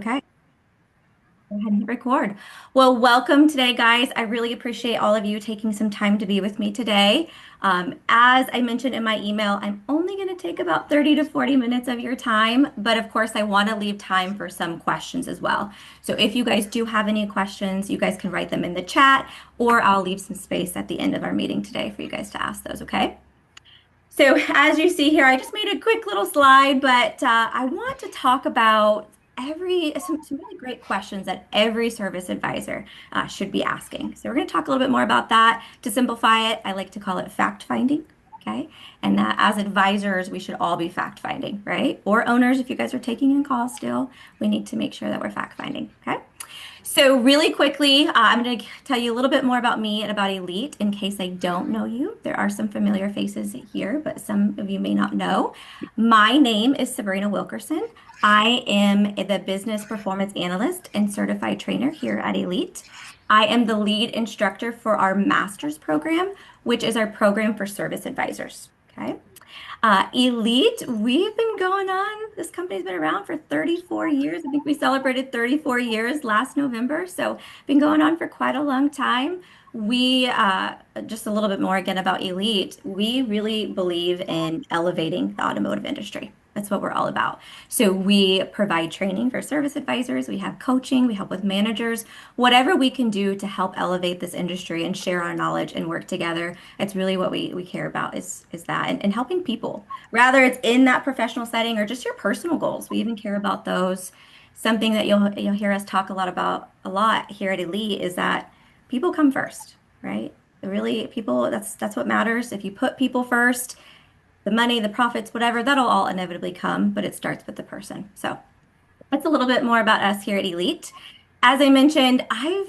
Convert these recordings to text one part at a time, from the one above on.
Okay, go ahead and hit record. Well, welcome today, guys. I really appreciate all of you taking some time to be with me today. As I mentioned in my email, I'm only going to take about 30 to 40 minutes of your time, but of course, I want to leave time for some questions as well. So if you guys do have any questions, you guys can write them in the chat, or I'll leave some space at the end of our meeting today for you guys to ask those, okay? So as you see here, I just made a quick little slide, but I want to talk about some really great questions that every service advisor should be asking. So we're going to talk a little bit more about that. To simplify it, I like to call it fact finding. Okay. And that as advisors, we should all be fact finding, right? Or owners, if you guys are taking in calls still, we need to make sure that we're fact finding. Okay. So really quickly, I'm going to tell you a little bit more about me and about Elite in case I don't know you. There are some familiar faces here, but some of you may not know. My name is Sabrina Wilkerson. I am the business performance analyst and certified trainer here at Elite. I am the lead instructor for our master's program, which is our program for service advisors. Okay. Elite, we've been going on. This company's been around for 34 years. I think we celebrated 34 years last November. So, been going on for quite a long time. Just a little bit more again about Elite, we really believe in elevating the automotive industry. That's what we're all about. So we provide training for service advisors, we have coaching, we help with managers, whatever we can do to help elevate this industry and share our knowledge and work together. It's really what we care about is that and helping people, whether it's in that professional setting or just your personal goals. We even care about those. Something that you'll hear us talk a lot here at Elite is that people come first, right? Really, people, that's what matters. If you put people first, the money, the profits, whatever, that'll all inevitably come, but it starts with the person. So that's a little bit more about us here at Elite. As I mentioned, I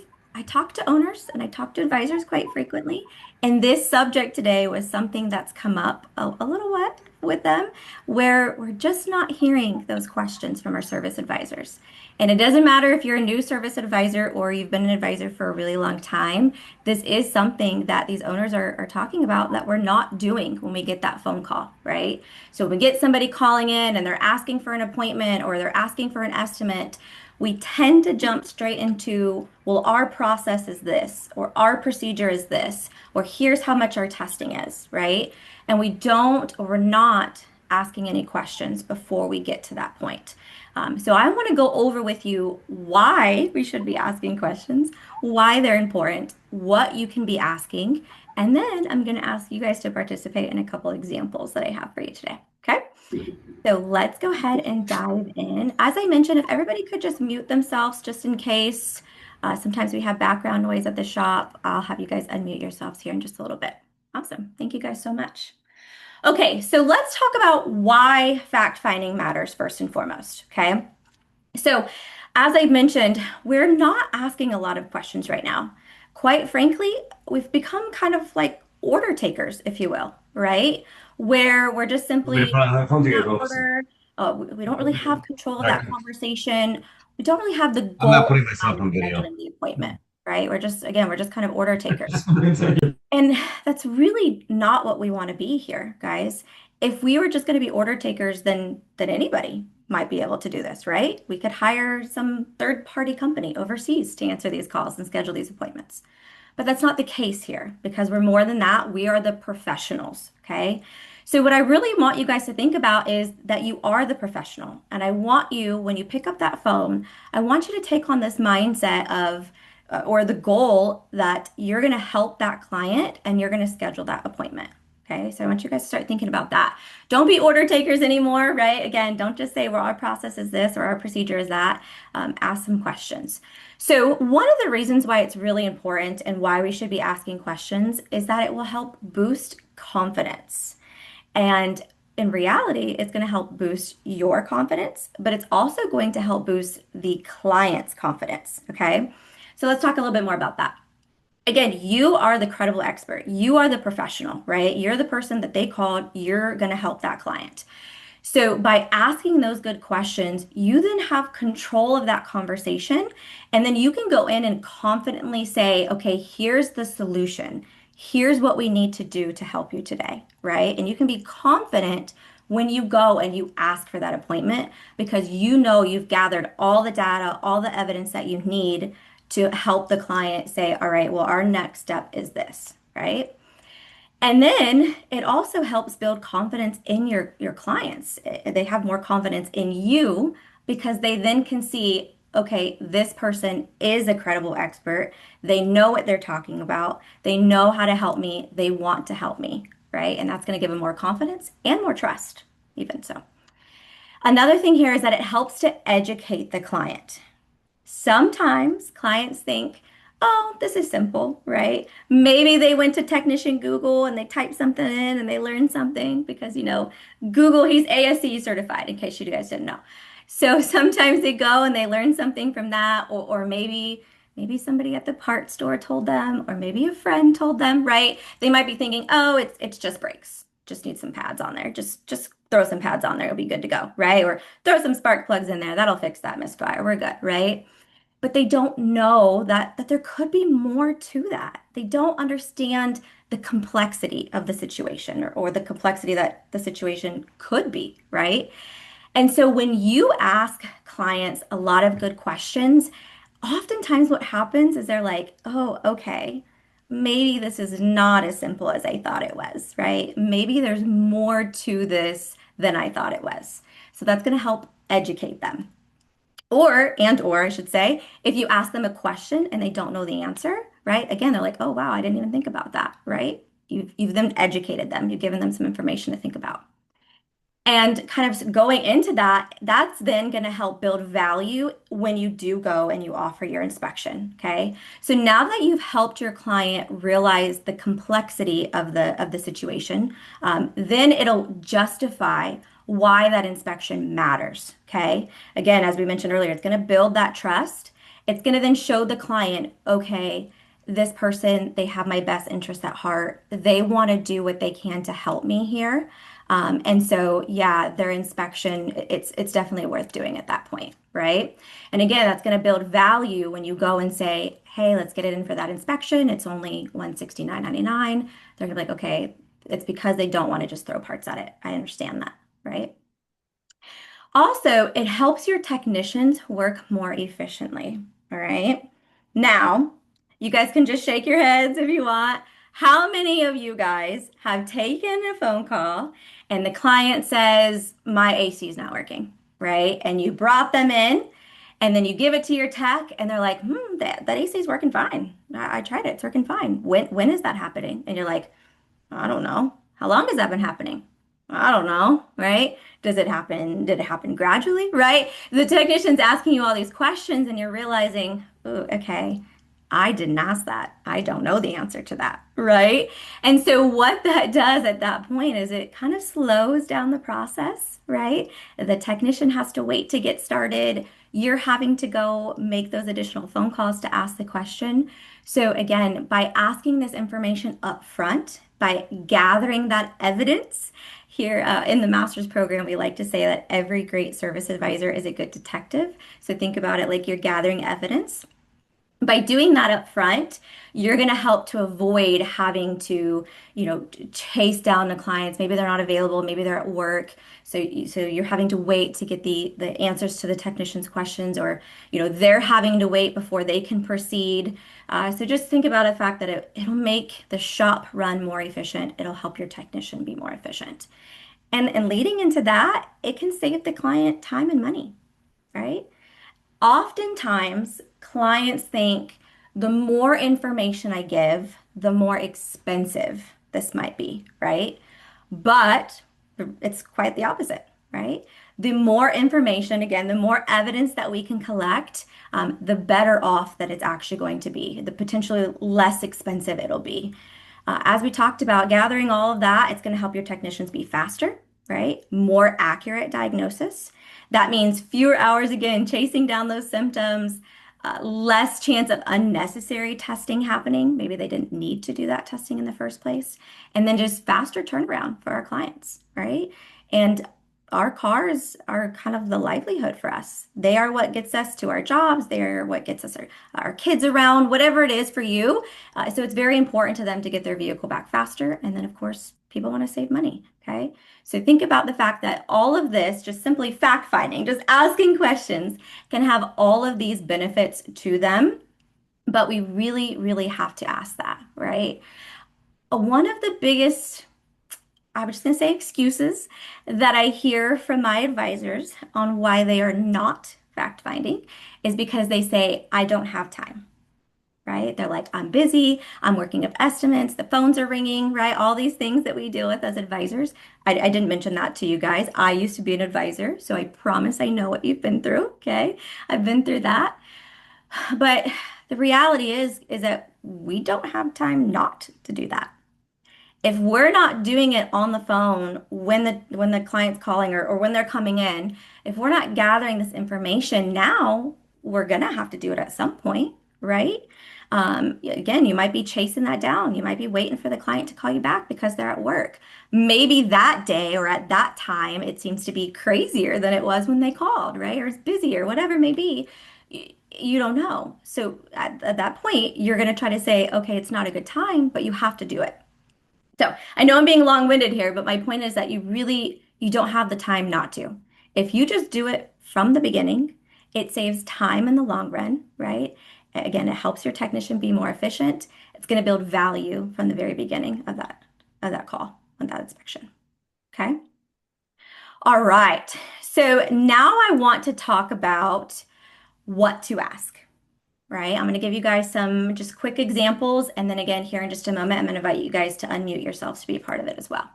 talk to owners and I talk to advisors quite frequently, and this subject today was something that's come up a little what with them, where we're just not hearing those questions from our service advisors. And it doesn't matter if you're a new service advisor or you've been an advisor for a really long time. This is something that these owners are talking about that we're not doing when we get that phone call, right? So when we get somebody calling in and they're asking for an appointment or they're asking for an estimate, we tend to jump straight into, well, our process is this, or our procedure is this, or here's how much our testing is, right? And we're not asking any questions before we get to that point. So I want to go over with you why we should be asking questions, why they're important, what you can be asking, and then I'm going to ask you guys to participate in a couple examples that I have for you today. Okay? So let's go ahead and dive in. As I mentioned, if everybody could just mute themselves just in case. Sometimes we have background noise at the shop. I'll have you guys unmute yourselves here in just a little bit. Awesome. Thank you guys so much. Okay, so let's talk about why fact finding matters first and foremost. Okay. So, as I mentioned, we're not asking a lot of questions right now. Quite frankly, we've become kind of like order takers, if you will, right? Where we're just simply that order. We don't really have control of that conversation. We don't really have the I'm not goal putting myself behind on video. scheduling the appointment, right? We're just kind of order takers. And that's really not what we want to be here, guys. If we were just going to be order takers, then anybody might be able to do this, right? We could hire some third-party company overseas to answer these calls and schedule these appointments. But that's not the case here because we're more than that. We are the professionals, okay? So what I really want you guys to think about is that you are the professional. And I want you, when you pick up that phone, I want you to take on this mindset of or the goal that you're going to help that client and you're going to schedule that appointment. Okay, so I want you guys to start thinking about that. Don't be order takers anymore, right? Again, don't just say, well, our process is this or our procedure is that. Ask some questions. So, one of the reasons why it's really important and why we should be asking questions is that it will help boost confidence. And in reality, it's going to help boost your confidence, but it's also going to help boost the client's confidence. Okay. So let's talk a little bit more about that. Again, you are the credible expert. You are the professional, right? You're the person that they called. You're going to help that client. So by asking those good questions, you then have control of that conversation. And then you can go in and confidently say, okay, here's the solution. Here's what we need to do to help you today, right? And you can be confident when you go and you ask for that appointment because you know you've gathered all the data, all the evidence that you need to help the client say, all right, well, our next step is this, right? And then it also helps build confidence in your clients. They have more confidence in you because they then can see, okay, this person is a credible expert. They know what they're talking about. They know how to help me. They want to help me, right? And that's going to give them more confidence and more trust, even so. Another thing here is that it helps to educate the client. Sometimes clients think, oh, this is simple, right? Maybe they went to technician Google and they typed something in and they learned something because, Google, he's ASE certified, in case you guys didn't know. So sometimes they go and they learn something from that, or maybe somebody at the parts store told them, or maybe a friend told them, right? They might be thinking, oh, it's just brakes. Just need some pads on there. Just throw some pads on there. It'll be good to go, right? Or throw some spark plugs in there. That'll fix that misfire. We're good, right? But they don't know that there could be more to that. They don't understand the complexity of the situation or the complexity that the situation could be, right? And so when you ask clients a lot of good questions, oftentimes what happens is they're like, oh, okay, maybe this is not as simple as I thought it was, right? Maybe there's more to this than I thought it was. So that's going to help educate them. Or I should say, if you ask them a question and they don't know the answer, right? Again, they're like, oh, wow, I didn't even think about that, right? You've then educated them. You've given them some information to think about. And kind of going into that, that's then going to help build value when you do go and you offer your inspection. Okay. So now that you've helped your client realize the complexity of the situation, then it'll justify why that inspection matters. Okay. Again, as we mentioned earlier, it's going to build that trust. It's going to then show the client, okay, this person, they have my best interest at heart. They want to do what they can to help me here. And so, yeah, their inspection, it's definitely worth doing at that point, right? And again, that's going to build value when you go and say, hey, let's get it in for that inspection. It's only $169.99. They're gonna be like, okay, it's because they don't want to just throw parts at it. I understand that, right? Also, it helps your technicians work more efficiently. All right. Now, you guys can just shake your heads if you want. How many of you guys have taken a phone call and the client says, my AC is not working, right? And you brought them in and then you give it to your tech and they're like, that AC is working fine. I tried it. It's working fine. When is that happening? And you're like, I don't know. How long has that been happening? I don't know, right? Does it happen? Did it happen gradually, right? The technician's asking you all these questions and you're realizing, oh, okay, I didn't ask that. I don't know the answer to that, right? And so what that does at that point is it kind of slows down the process, right? The technician has to wait to get started. You're having to go make those additional phone calls to ask the question. So again, by asking this information up front, by gathering that evidence, here in the master's program, we like to say that every great service advisor is a good detective. So think about it like you're gathering evidence. By doing that up front, you're going to help to avoid having to, chase down the clients. Maybe they're not available, maybe they're at work. So you're having to wait to get the answers to the technician's questions, or, they're having to wait before they can proceed. So just think about the fact that it'll make the shop run more efficient. It'll help your technician be more efficient. And leading into that, it can save the client time and money, right? Oftentimes, clients think the more information I give, the more expensive this might be, right? But it's quite the opposite, right? The more information, again, the more evidence that we can collect, the better off that it's actually going to be, the potentially less expensive it'll be. As we talked about, gathering all of that, it's going to help your technicians be faster, right? More accurate diagnosis. That means fewer hours, again, chasing down those symptoms, less chance of unnecessary testing happening. Maybe they didn't need to do that testing in the first place. And then just faster turnaround for our clients, right? And our cars are kind of the livelihood for us. They are what gets us to our jobs. They're what gets us our kids around, whatever it is for you. So it's very important to them to get their vehicle back faster. And then, of course, people want to save money. Okay. So think about the fact that all of this, just simply fact finding, just asking questions, can have all of these benefits to them. But we really, really have to ask that, right? One of the biggest, I was just going to say, excuses that I hear from my advisors on why they are not fact finding is because they say, I don't have time, right? They're like, I'm busy, I'm working up estimates, the phones are ringing, right? All these things that we deal with as advisors. I didn't mention that to you guys. I used to be an advisor, so I promise I know what you've been through, okay? I've been through that. But the reality is that we don't have time not to do that. If we're not doing it on the phone when the client's calling or when they're coming in, if we're not gathering this information now, we're gonna have to do it at some point, right? Again, you might be chasing that down. You might be waiting for the client to call you back because they're at work. Maybe that day or at that time, it seems to be crazier than it was when they called, right? Or it's busy or whatever it may be. You don't know. So at that point, you're going to try to say, okay, it's not a good time, but you have to do it. So I know I'm being long-winded here, but my point is that you don't have the time not to. If you just do it from the beginning, it saves time in the long run, right? Again, it helps your technician be more efficient. It's going to build value from the very beginning of that call, of that inspection. Okay. All right. So now I want to talk about what to ask, right? I'm going to give you guys some just quick examples. And then again, here in just a moment, I'm going to invite you guys to unmute yourselves to be a part of it as well.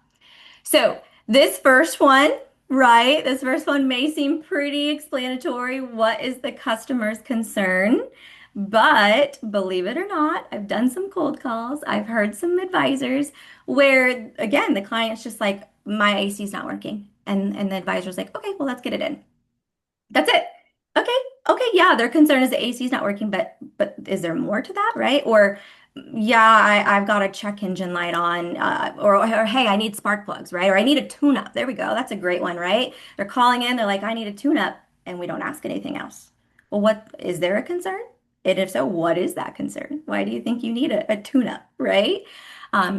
So this first one, right? This first one may seem pretty explanatory. What is the customer's concern? But believe it or not, I've done some cold calls. I've heard some advisors where, again, the client's just like, my AC is not working. And the advisor's like, okay, well, let's get it in. That's it. Okay. Okay. Yeah, their concern is the AC is not working, but is there more to that, right? Or yeah, I've got a check engine light on, or hey, I need spark plugs, right? Or I need a tune-up. There we go. That's a great one, right? They're calling in, they're like, I need a tune-up, and we don't ask anything else. Well, what is there a concern? And if so, what is that concern? Why do you think you need a tune-up, right?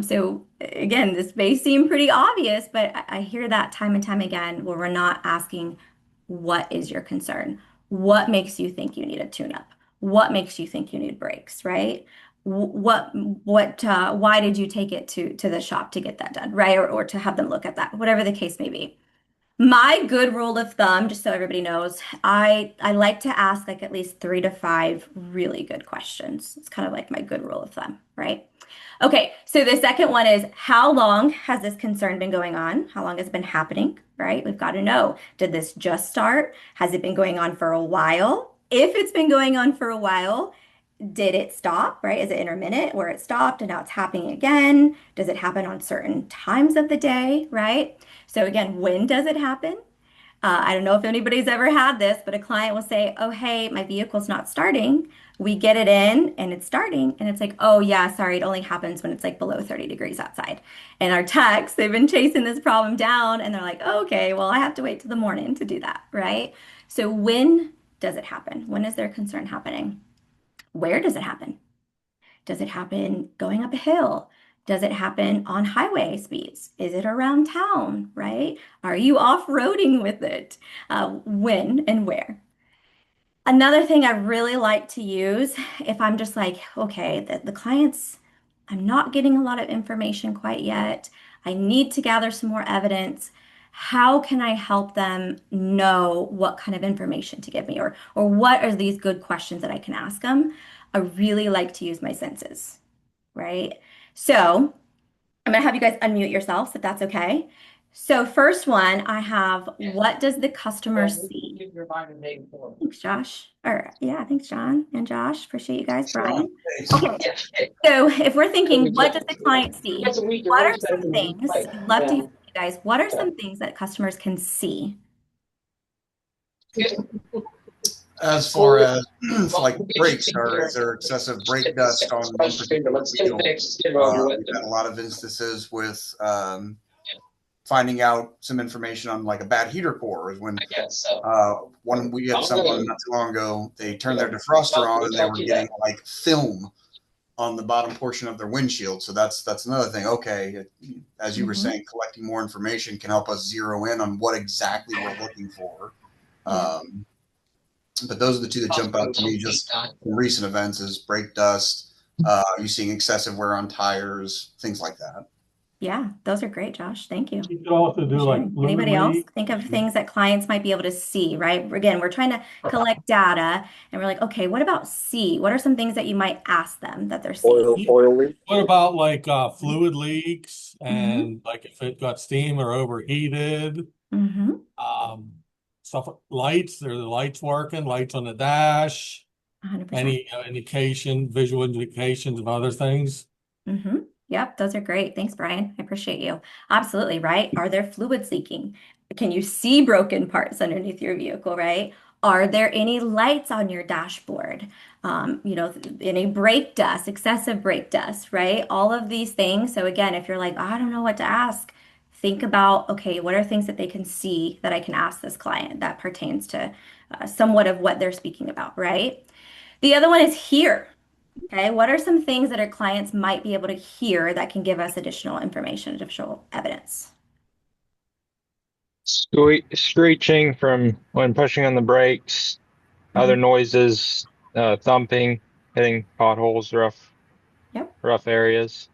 So again, this may seem pretty obvious, but I hear that time and time again where we're not asking what is your concern? What makes you think you need a tune-up? What makes you think you need brakes, right? Why did you take it to the shop to get that done, right? Or to have them look at that, whatever the case may be. My good rule of thumb, just so everybody knows, I like to ask like at least 3 to 5 really good questions. It's kind of like my good rule of thumb, right? Okay, so the second one is how long has this concern been going on? How long has it been happening, right? We've got to know, did this just start? Has it been going on for a while? If it's been going on for a while, did it stop, right? Is it intermittent where it stopped and now it's happening again? Does it happen on certain times of the day, right? So again, when does it happen? I don't know if anybody's ever had this, but a client will say, oh, hey, my vehicle's not starting. We get it in and it's starting. And it's like, oh, yeah, sorry, it only happens when it's like below 30 degrees outside. And our techs, they've been chasing this problem down and they're like, oh, okay, well, I have to wait till the morning to do that, right? So when does it happen? When is their concern happening? Where does it happen? Does it happen going up a hill? Does it happen on highway speeds? Is it around town, right? Are you off-roading with it? When and where? Another thing I really like to use if I'm just like, okay, the clients, I'm not getting a lot of information quite yet. I need to gather some more evidence. How can I help them know what kind of information to give me or what are these good questions that I can ask them? I really like to use my senses, right? So I'm gonna have you guys unmute yourselves if that's okay. So first one, I have, what does the customer see? Thanks, Josh. Or yeah, thanks, John and Josh. Appreciate you guys, Brian. Okay, so if we're thinking, what does the client see? What are some things? I'd love to hear from you guys. What are some things that customers can see? As far as like brakes, or is there excessive brake dust on one particular wheel? We've had a lot of instances with finding out some information on like a bad heater core. Is when one we had someone not too long ago, they turned their defroster on and they were getting like film on the bottom portion of their windshield. So that's another thing. Okay, as you were Mm-hmm. saying, collecting more information can help us zero in on what exactly we're looking for. Yeah. But those are the two that jump out to me just in recent events is brake dust, you seeing excessive wear on tires, things like that. Yeah, those are great, Josh. Thank you You could also for do like sharing. fluid Anybody else leak. think of things that clients might be able to see, right? Again, we're trying to collect data and we're like, okay, what about see? What are some things that you might ask them that they're seeing? Oil leak. What about like fluid leaks Mm-hmm. and like if it got steam or overheated? Mm-hmm. Um, Stuff lights, are the lights working? Lights on the dash? 100%. Any visual indications of other things? Mm-hmm. Yep, those are great. Thanks, Brian. I appreciate you. Absolutely, right? Are there fluids leaking? Can you see broken parts underneath your vehicle, right? Are there any lights on your dashboard? Any brake dust, excessive brake dust, right? All of these things. So again, if you're like, I don't know what to ask, think about, okay, what are things that they can see that I can ask this client that pertains to somewhat of what they're speaking about, right? The other one is here. Okay, what are some things that our clients might be able to hear that can give us additional information, additional evidence? Screeching from when pushing on the brakes, other Hmm. noises, thumping, hitting potholes, Yep, rough areas.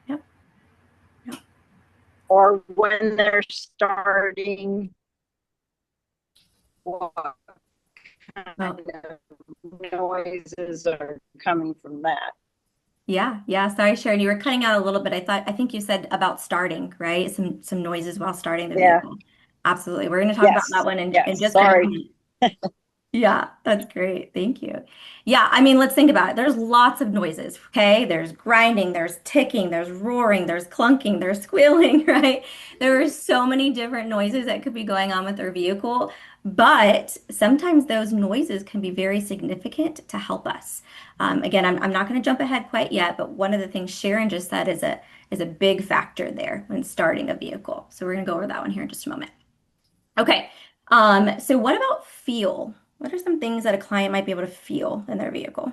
yep, yep. Or when they're starting, what Well, kind of noises are coming from that? yeah, yeah. Sorry, Sharon, you were cutting out a little bit. I think you said about starting, right? Some noises while starting the Yeah, vehicle. Absolutely. We're going to talk about that yes, one in yes, just a sorry. moment. Yeah, that's great. Thank you. Yeah, I mean, let's think about it. There's lots of noises, okay? There's grinding, there's ticking, there's roaring, there's clunking, there's squealing, right? There are so many different noises that could be going on with their vehicle, but sometimes those noises can be very significant to help us. Again, I'm not going to jump ahead quite yet, but one of the things Sharon just said is a big factor there when starting a vehicle. So we're going to go over that one here in just a moment. Okay. So what about feel? What are some things that a client might be able to feel in their vehicle?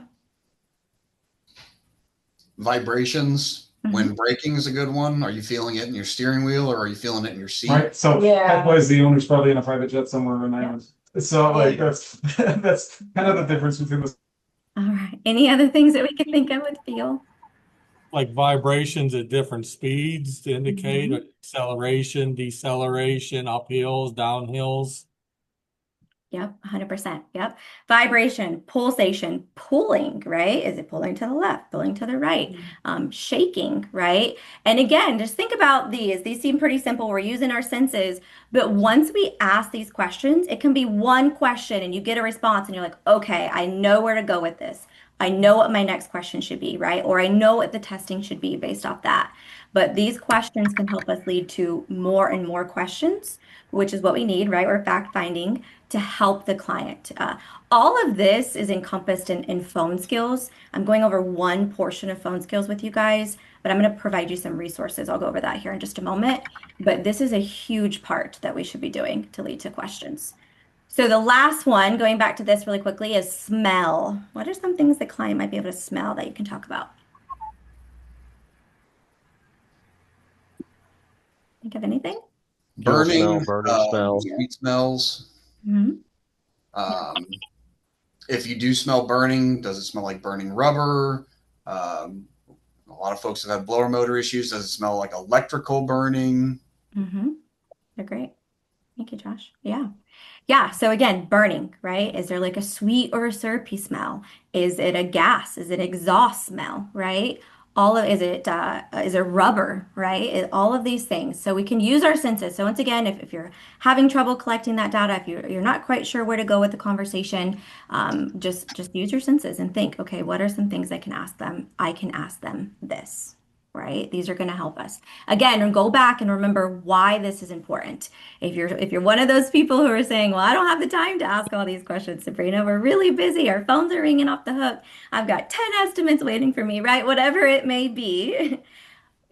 Vibrations Hmm. when braking is a good one. Are you feeling it in your steering wheel or are you feeling it in your seat? Right. So Yeah. that was the owner's probably in a private jet somewhere in Yeah. Ireland. So like Yeah. that's that's kind of the difference between the All right. Any other things that we could think of with feel? Like vibrations at different speeds to indicate Mhm. acceleration, deceleration, uphills, downhills. Yep, 100%. Yep. Vibration, pulsation, pulling, right? Is it pulling to the left, pulling to the right, shaking, right? And again, just think about these. These seem pretty simple. We're using our senses, but once we ask these questions, it can be one question and you get a response and you're like, okay, I know where to go with this. I know what my next question should be, right? Or I know what the testing should be based off that. But these questions can help us lead to more and more questions, which is what we need, right? We're fact finding to help the client. All of this is encompassed in phone skills. I'm going over one portion of phone skills with you guys, but I'm going to provide you some resources. I'll go over that here in just a moment. But this is a huge part that we should be doing to lead to questions. So the last one, going back to this really quickly, is smell. What are some things the client might be able to smell that you can talk about? Think of anything? Fuel Burning, smell, burner smell. sweet smells. Hmm. Um, if you do smell burning, does it smell like burning rubber? A lot of folks have had blower motor issues. Does it smell like electrical burning? Hmm. They're great. Thank you, Josh. Yeah. Yeah, so again, burning, right? Is there like a sweet or a syrupy smell? Is it a gas? Is it exhaust smell, right? Is it rubber, right? All of these things. So we can use our senses. So once again, if you're having trouble collecting that data, if you're not quite sure where to go with the conversation, just use your senses and think, okay, what are some things I can ask them? I can ask them this, right? These are going to help us. Again, go back and remember why this is important. If you're one of those people who are saying, "Well, I don't have the time to ask all these questions, Sabrina. We're really busy. Our phones are ringing off the hook. I've got 10 estimates waiting for me," right? Whatever it may be.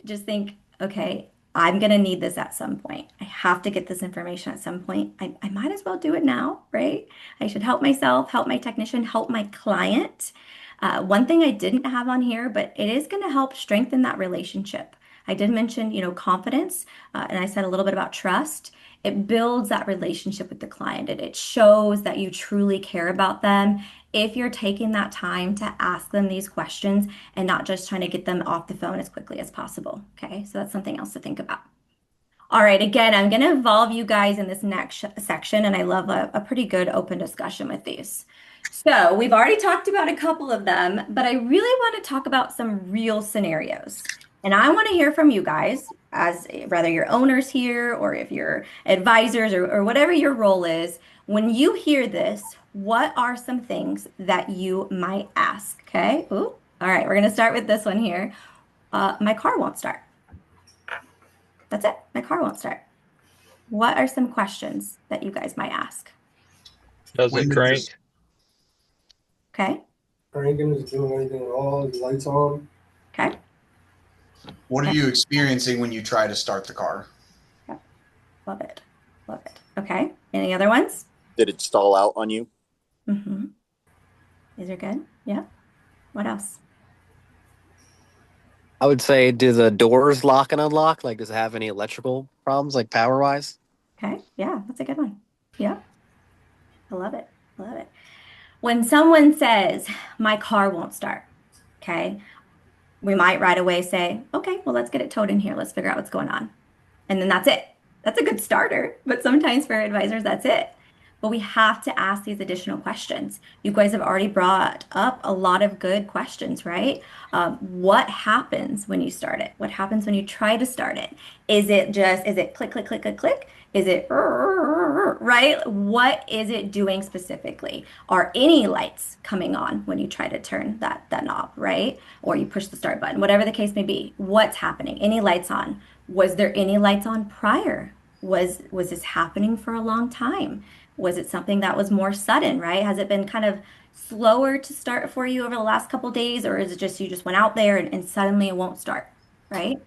Just think, okay, I'm going to need this at some point. I have to get this information at some point. I might as well do it now, right? I should help myself, help my technician, help my client. One thing I didn't have on here, but it is going to help strengthen that relationship. I did mention, confidence, and I said a little bit about trust. It builds that relationship with the client, and it shows that you truly care about them if you're taking that time to ask them these questions and not just trying to get them off the phone as quickly as possible. Okay, so that's something else to think about. All right, again, I'm going to involve you guys in this next section, and I love a pretty good open discussion with these. So we've already talked about a couple of them, but I really want to talk about some real scenarios. And I want to hear from you guys, as whether you're owners here or if you're advisors or whatever your role is. When you hear this, what are some things that you might ask? Okay. Ooh. All right. We're going to start with this one here. My car won't start. That's it. My car won't start. What are some questions that you guys might ask? Does it crank? Okay. Cranking, is it doing anything at all? Is the lights on? Okay. What are you experiencing when you try to start the car? Yep. Love it. Love it. Okay. Any other ones? Did it stall out on you? Mm-hmm. These are good. Yeah. What else? I would say, do the doors lock and unlock? Like, does it have any electrical problems, like power-wise? Okay. Yeah, that's a good one. Yeah. I love it. I love it. When someone says, my car won't start, okay, we might right away say, okay, well, let's get it towed in here. Let's figure out what's going on. And then that's it. That's a good starter. But sometimes for advisors, that's it. But we have to ask these additional questions. You guys have already brought up a lot of good questions, right? What happens when you start it? What happens when you try to start it? Is it click, click, click, click, click? Is it right? What is it doing specifically? Are any lights coming on when you try to turn that knob, right? Or you push the start button, whatever the case may be. What's happening? Any lights on? Was there any lights on prior? Was this happening for a long time? Was it something that was more sudden, right? Has it been kind of slower to start for you over the last couple of days, or is it just you just went out there and suddenly it won't start, right?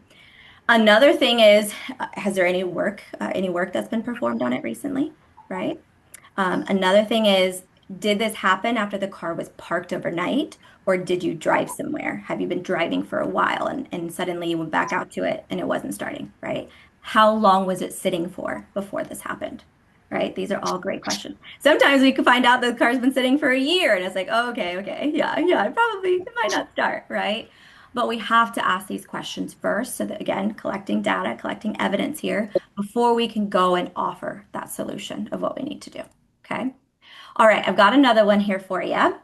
Another thing is, has there any work that's been performed on it recently, right? Another thing is, did this happen after the car was parked overnight, or did you drive somewhere? Have you been driving for a while and suddenly you went back out to it and it wasn't starting, right? How long was it sitting for before this happened? Right? These are all great questions. Sometimes we can find out the car's been sitting for a year and it's like, oh, okay, yeah, it might not start, right? But we have to ask these questions first so that, again, collecting data, collecting evidence here before we can go and offer that solution of what we need to do, okay? All right, I've got another one here for you.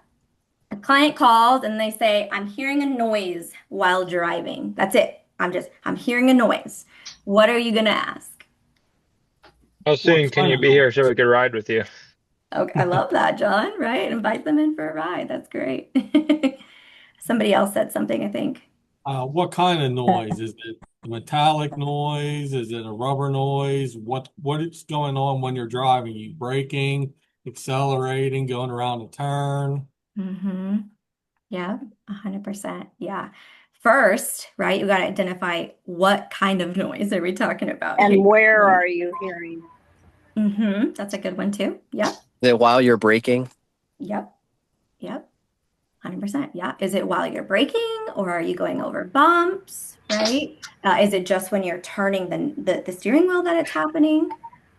A client calls and they say, I'm hearing a noise while driving. That's it. I'm hearing a noise. What are you gonna ask? How soon can you be here so we could ride with you? Okay, I love that, John, right? Invite them in for a ride. That's great. Somebody else said something, I think. What kind of noise? Is it a metallic noise? Is it a rubber noise? What is going on when you're driving? You braking, accelerating, going around a turn? Mm-hmm. Yeah, 100%. Yeah. First, right, you got to identify what kind of noise are we talking about And here. where are you hearing? Mm-hmm. That's a good one too. Yep. Is it while you're braking? Yep. 100%. Yeah. Is it while you're braking or are you going over bumps, right? Is it just when you're turning the steering wheel that it's happening,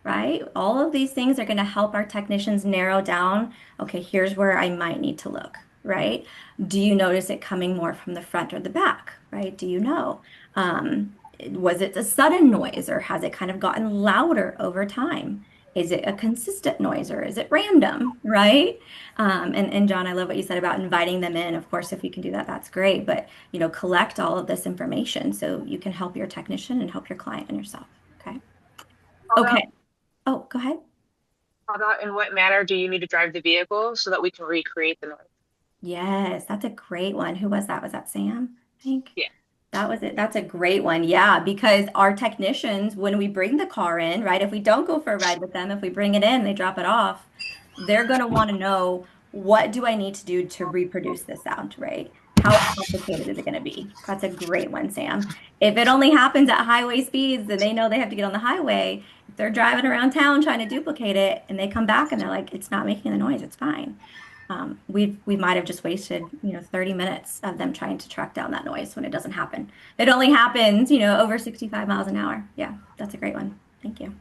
right? All of these things are going to help our technicians narrow down, okay, here's where I might need to look, right? Do you notice it coming more from the front or the back, right? Do you know? Was it a sudden noise or has it kind of gotten louder over time? Is it a consistent noise or is it random, right? And John, I love what you said about inviting them in. Of course, if we can do that, that's great. But, collect all of this information so you can help your technician and help your client and yourself. Okay. Okay. Oh, go ahead. How about in what manner do you need to drive the vehicle so that we can recreate the noise? Yes, that's a great one. Who was that? Was that Sam? I think. Yeah. That was it. That's a great one. Yeah, because our technicians, when we bring the car in, right, if we don't go for a ride with them, if we bring it in, they drop it off, they're going to want to know, what do I need to do to reproduce this sound, right? How complicated is it going to be? That's a great one, Sam. If it only happens at highway speeds, then they know they have to get on the highway. If they're driving around town trying to duplicate it and they come back and they're like, it's not making the noise, it's fine. We might have just wasted, 30 minutes of them trying to track down that noise when it doesn't happen. It only happens, over 65 miles an hour. Yeah, that's a great one. Thank you.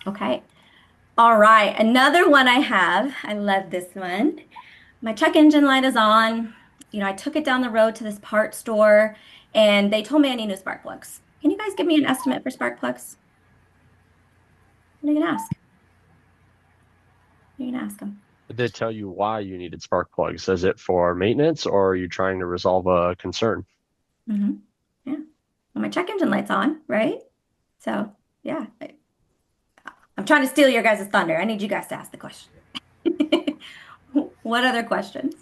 Okay. All right. Another one I have. I love this one. My check engine light is on. I took it down the road to this part store and they told me I need new spark plugs. Can you guys give me an estimate for spark plugs? What are you gonna ask? What are you gonna ask them? Did they tell you why you needed spark plugs? Is it for maintenance or are you trying to resolve a concern? Yeah. Well, my check engine light's on, right? So, yeah. I'm trying to steal your guys' thunder. I need you guys to ask the question. What other questions?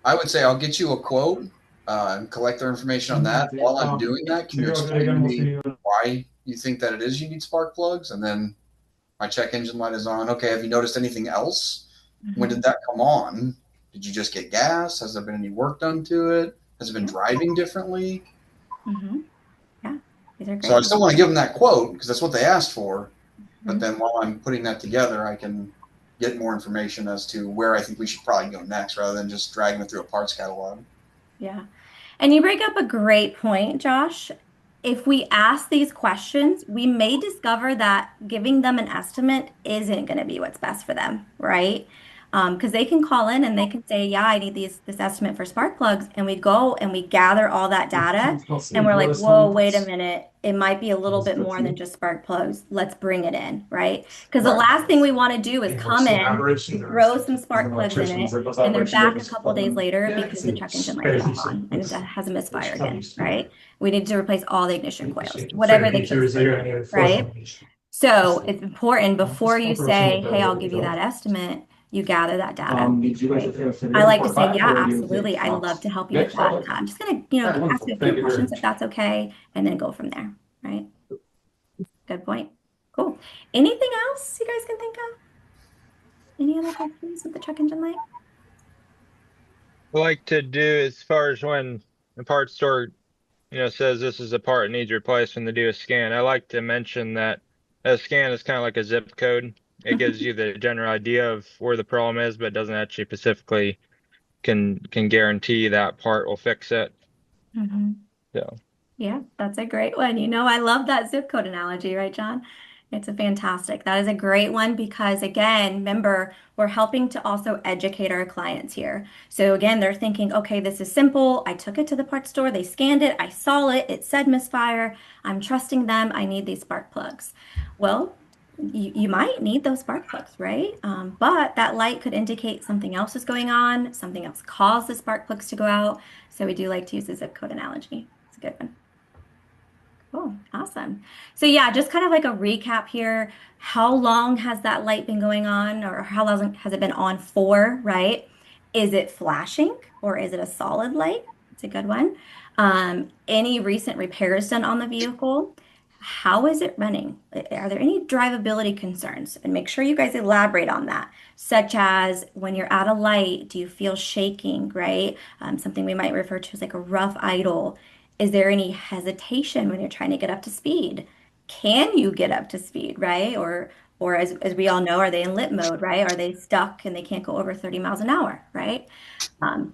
I would say I'll get you a quote and collect their information on that. While I'm doing that, can you explain to me why you think that it is you need spark plugs? And then my check engine light is on. Okay, have you noticed anything else? When did that come on? Did you just get gas? Has there been any work done to it? Has it been driving differently? Yeah, these are great. So I still want to give them that quote because that's what they asked for. But then while I'm putting that together, I can get more information as to where I think we should probably go next rather than just dragging it through a parts catalog. Yeah. And you bring up a great point, Josh. If we ask these questions, we may discover that giving them an estimate isn't going to be what's best for them, right? Because they can call in and they can say, yeah, I need this estimate for spark plugs. And we go and we gather all that data and we're like, whoa, wait a minute. It might be a little bit more than just spark plugs. Let's bring it in, right? Because the last thing we want to do is come in, throw some spark plugs in it, and they're back a couple days later because the check engine light is off on and it has a misfire again, right? We need to replace all the ignition coils, whatever the case is, right? So it's important before you say, hey, I'll give you that estimate, you gather that data. I like to say, yeah, absolutely. I'd love to help you with that. I'm just going to, ask you a few questions if that's okay, and then go from there, right? Good point. Cool. Anything else you guys can think of? Any other questions with the check engine light? I like to do as far as when the parts store, says this is a part that needs replaced when they do a scan. I like to mention that a scan is kind of like a zip code. It gives you the general idea of where the problem is, but doesn't actually specifically can guarantee that part will fix it. So yeah, that's a great one. I love that zip code analogy, right, John? It's that is a great one because again, remember, we're helping to also educate our clients here. So again, they're thinking, okay, this is simple. I took it to the parts store, they scanned it, I saw it, it said misfire. I'm trusting them. I need these spark plugs. Well, you might need those spark plugs, right? But that light could indicate something else is going on, something else caused the spark plugs to go out. So we do like to use the zip code analogy. It's a good one. Cool. Awesome. So yeah, just kind of like a recap here. How long has that light been going on, or how long has it been on for, right? Is it flashing or is it a solid light? It's a good one. Any recent repairs done on the vehicle? How is it running? Are there any drivability concerns? And make sure you guys elaborate on that, such as when you're at a light, do you feel shaking, right? Something we might refer to as like a rough idle. Is there any hesitation when you're trying to get up to speed? Can you get up to speed, right? Or as we all know, are they in lit mode, right? Are they stuck and they can't go over 30 miles an hour, right?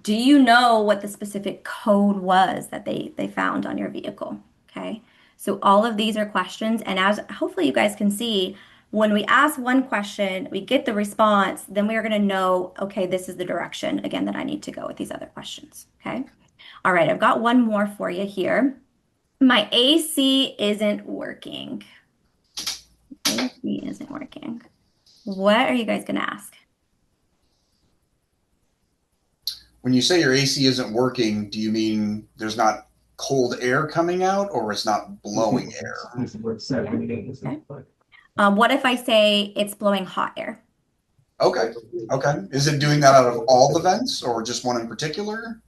Do you know what the specific code was that they found on your vehicle? Okay. So all of these are questions. And as hopefully you guys can see, when we ask one question, we get the response, then we are going to know, okay, this is the direction, again, that I need to go with these other questions. Okay. All right, I've got one more for you here. My AC isn't working. AC isn't working. What are you guys going to ask? When you say your AC isn't working, do you mean there's not cold air coming out or it's not blowing air? Okay. What if I say it's blowing hot air? Okay. Is it doing that out of all the vents or just one in particular?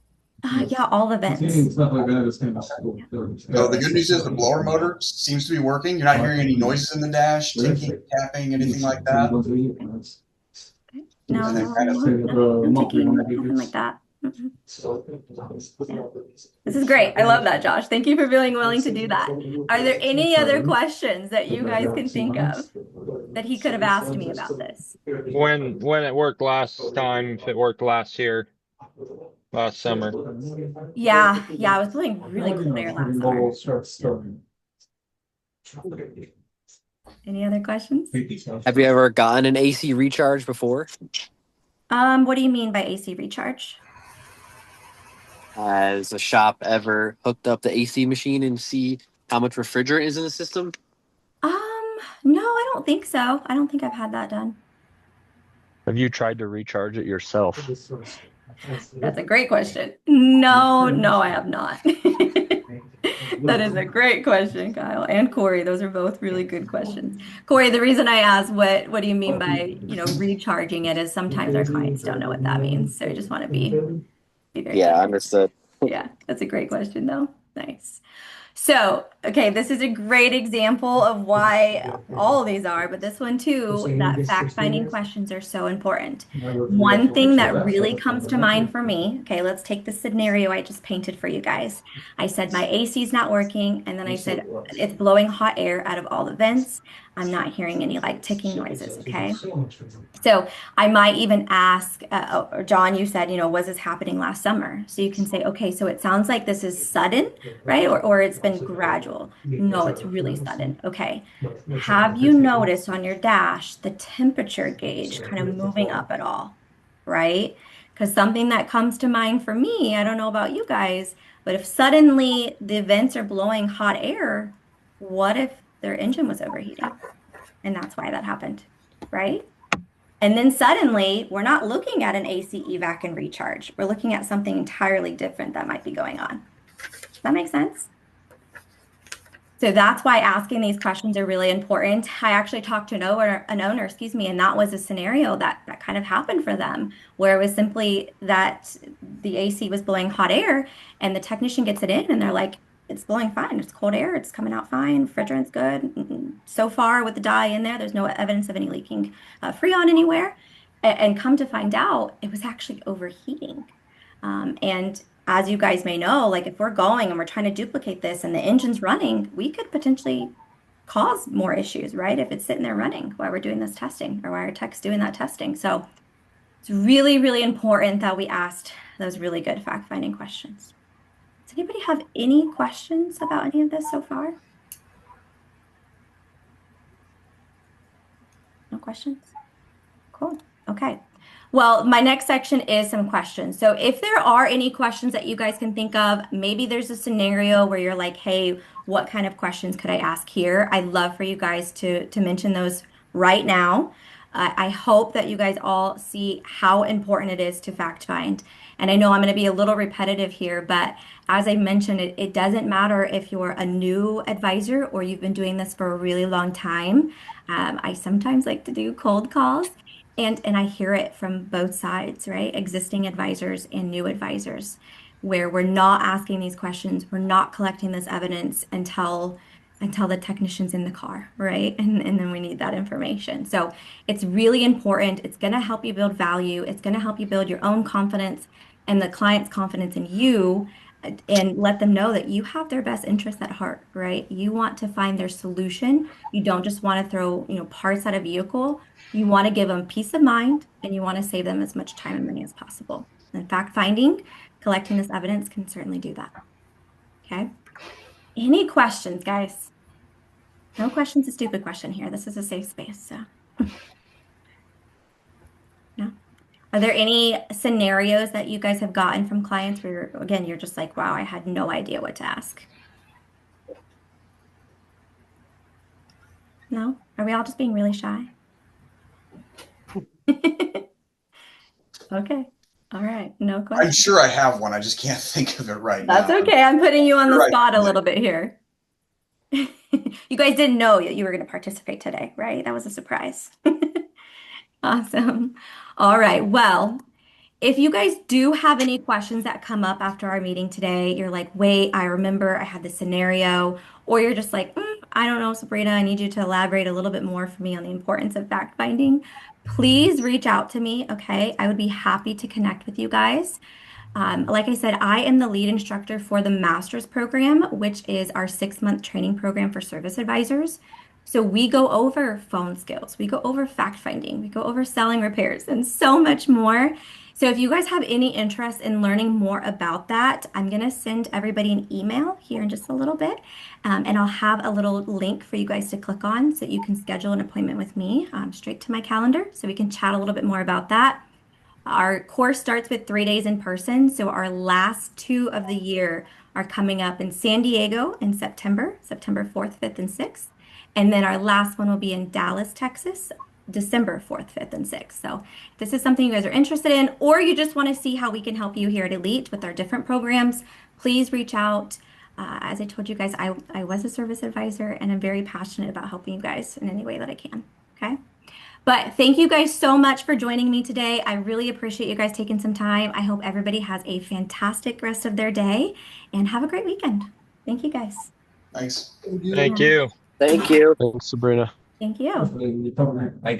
Yeah, all the vents. So the good news is the blower motor seems to be working. You're not hearing any noises in the dash, ticking, tapping, anything like that. No, no ticking, nothing like that. This is great. I love that, Josh. Thank you for being willing to do that. Are there any other questions that you guys can think of that he could have asked me about this? When it worked last time, if it worked last year, last summer. Yeah, I was blowing really cold air last summer. Any other questions? Have you ever gotten an AC recharge before? What do you mean by AC recharge? Has a shop ever hooked up the AC machine and see how much refrigerant is in the system? No, I don't think so. I don't think I've had that done. Have you tried to recharge it yourself? That's a great question. No, I have not. That is a great question, Kyle and Corey. Those are both really good questions. Corey, the reason I asked what do you mean by, recharging it is sometimes our clients don't know what that means. So I just want to be very Yeah, clear. understood. Yeah, that's a great question though. Nice. So, okay, this is a great example of why all of these are, but this one too, that fact-finding questions are so important. One thing that really comes to mind for me, okay, let's take the scenario I just painted for you guys. I said my AC is not working, and then I said it's blowing hot air out of all the vents. I'm not hearing any like ticking noises, okay? So I might even ask, or John, you said, was this happening last summer? So you can say, okay, so it sounds like this is sudden, right? Or it's been gradual. No, it's really sudden. Okay. Have you noticed on your dash the temperature gauge kind of moving up at all, right? Because something that comes to mind for me, I don't know about you guys, but if suddenly the vents are blowing hot air, what if their engine was overheating? And that's why that happened, right? And then suddenly, we're not looking at an AC evac and recharge. We're looking at something entirely different that might be going on. Does that make sense? So that's why asking these questions are really important. I actually talked to an owner, and that was a scenario that kind of happened for them, where it was simply that the AC was blowing hot air, and the technician gets it in, and they're like, it's blowing fine. It's cold air. It's coming out fine. Refrigerant's good. So far with the dye in there's no evidence of any leaking Freon anywhere. And come to find out, it was actually overheating. And as you guys may know, like if we're going and we're trying to duplicate this and the engine's running, we could potentially cause more issues, right? If it's sitting there running while we're doing this testing or while our tech's doing that testing. So it's really, really important that we asked those really good fact-finding questions. Does anybody have any questions about any of this so far? No questions? Cool. Okay. Well, my next section is some questions. So if there are any questions that you guys can think of, maybe there's a scenario where you're like, hey, what kind of questions could I ask here? I'd love for you guys to mention those right now. I hope that you guys all see how important it is to fact find. And I know I'm going to be a little repetitive here, but as I mentioned, it doesn't matter if you're a new advisor or you've been doing this for a really long time. I sometimes like to do cold calls. And I hear it from both sides, right? Existing advisors and new advisors, where we're not asking these questions, we're not collecting this evidence until the technician's in the car, right? And then we need that information. So it's really important. It's going to help you build value. It's going to help you build your own confidence and the client's confidence in you, and let them know that you have their best interests at heart, right? You want to find their solution. You don't just want to throw, parts at a vehicle. You want to give them peace of mind, and you want to save them as much time and money as possible. And fact finding, collecting this evidence can certainly do that. Okay. Any questions, guys? No question's a stupid question here. This is a safe space, so. No. Are there any scenarios that you guys have gotten from clients where, again, you're just like, wow, I had no idea what to ask? No? Are we all just being really shy? Okay. All right. No question. I'm sure I have one. I just can't think of it right now. That's okay. I'm putting you on the You're spot right. a little bit here. You guys didn't know that you were going to participate today, right? That was a surprise. Awesome. All right. Well, if you guys do have any questions that come up after our meeting today, you're like, wait, I remember I had this scenario, or you're just like, I don't know, Sabrina, I need you to elaborate a little bit more for me on the importance of fact finding, please reach out to me, okay? I would be happy to connect with you guys. Like I said, I am the lead instructor for the master's program, which is our 6-month training program for service advisors. So we go over phone skills, we go over fact finding, we go over selling repairs, and so much more. So if you guys have any interest in learning more about that, I'm going to send everybody an email here in just a little bit. And I'll have a little link for you guys to click on so that you can schedule an appointment with me straight to my calendar so we can chat a little bit more about that. Our course starts with 3 days in person, so our last 2 of the year are coming up in San Diego in September, September 4th, 5th, and 6th. And then our last one will be in Dallas, Texas, December 4th, 5th, and 6th. So if this is something you guys are interested in, or you just want to see how we can help you here at Elite with our different programs, please reach out. As I told you guys, I was a service advisor, and I'm very passionate about helping you guys in any way that I can. Okay. But thank you guys so much for joining me today. I really appreciate you guys taking some time. I hope everybody has a fantastic rest of their day and have a great weekend. Thank you guys. Thanks. Thank you. Thank you. Thanks, Sabrina. Thank you. Thank